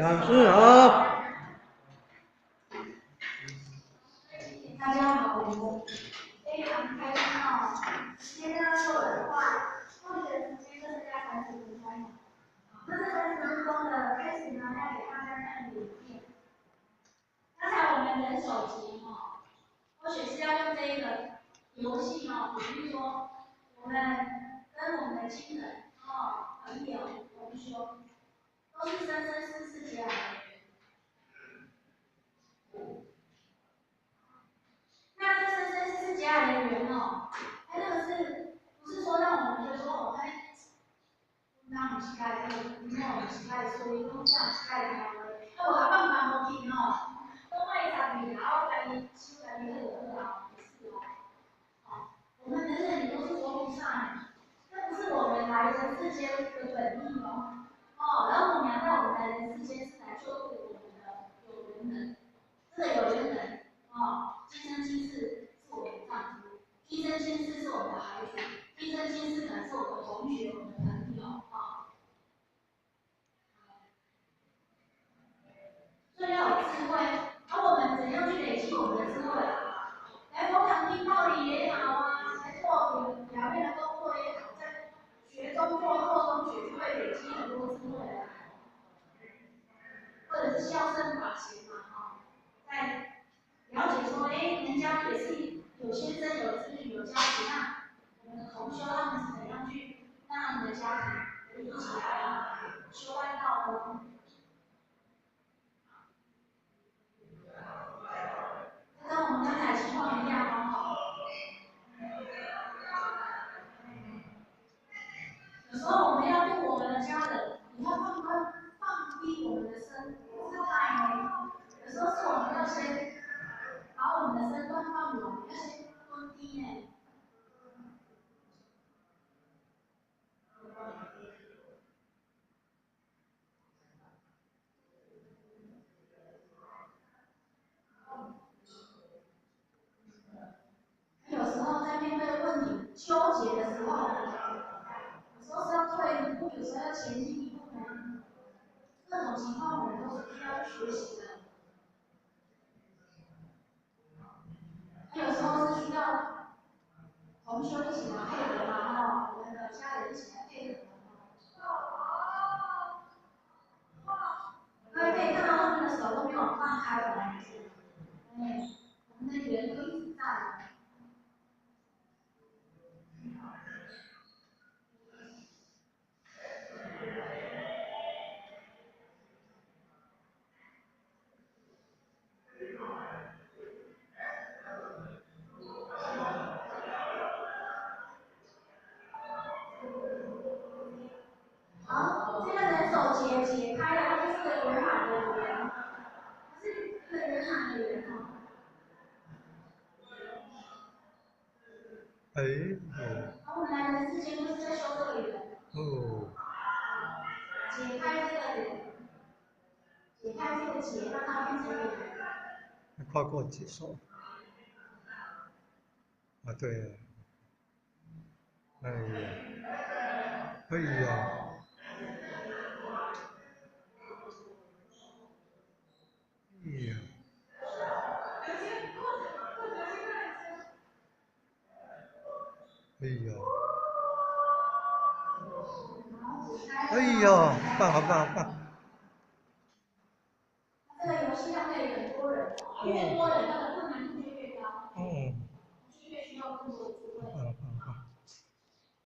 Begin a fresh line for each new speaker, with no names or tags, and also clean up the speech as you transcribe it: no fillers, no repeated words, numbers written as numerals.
老师好。
大家好，我非常开心哦。今天呢，作文的话，共学时间就剩下30分钟。那这30分钟的开始呢，要给大家看影片。刚才我们人手集哈，或许是要用这一个游戏哈，比如说我们跟我们的亲人朋友、同学，都是生生世世结来的缘。那这生生世世结来的缘哦，它这个是不是说让我们觉得说哦，那唔是该的，那唔是该，所以讲这样是该的。我阿爸妈无听哦，都爱十年，然后家己手家己好好不是哦。我们人人也都是活菩萨，这不是我们来人世间的本意哦。然后我们来到我们来人世间是来救度我们的有缘人，这个有缘人今生今世是我们的丈夫，今生今世是我们的孩子，今生今世可能是我们的同学、我们的朋友所以要有智慧。而我们怎样去累积我们的智慧？来佛堂听道理也好来做表面的工作也好，在学中做、做中学，就会累积很多智慧来。或者是孝顺法行嘛在了解说，人家也是有先生、有子女、有家庭，那我们的同修他们是怎样去让他们的家庭一起来修万道呢？跟我们刚才情况一样有时候我们要对我们的家人，你要放低我们的身姿态呢。有时候是我们要先把我们的身段放稳，要先蹲低呢。有时候在面对问题纠结的时候，有时候是要退一步，有时候要前进一步呢。各种情况我们都是需要去学习的。有时候是需要同修一起来配合我们的家人一起来配合各位可以看到他们的手都没有放开的，我们的缘都一直在。好，这个人手解开了，它就是个圆满的圆，它是一个圆满的圆我们来人世间就是在修这个圆。解开这个圆，解开这个结，让它变成圆。
快给我解说。对。哎呀。哎呀。哎呀。哎呀，棒，好棒，好棒。
这个游戏要对很多人，越多人那个困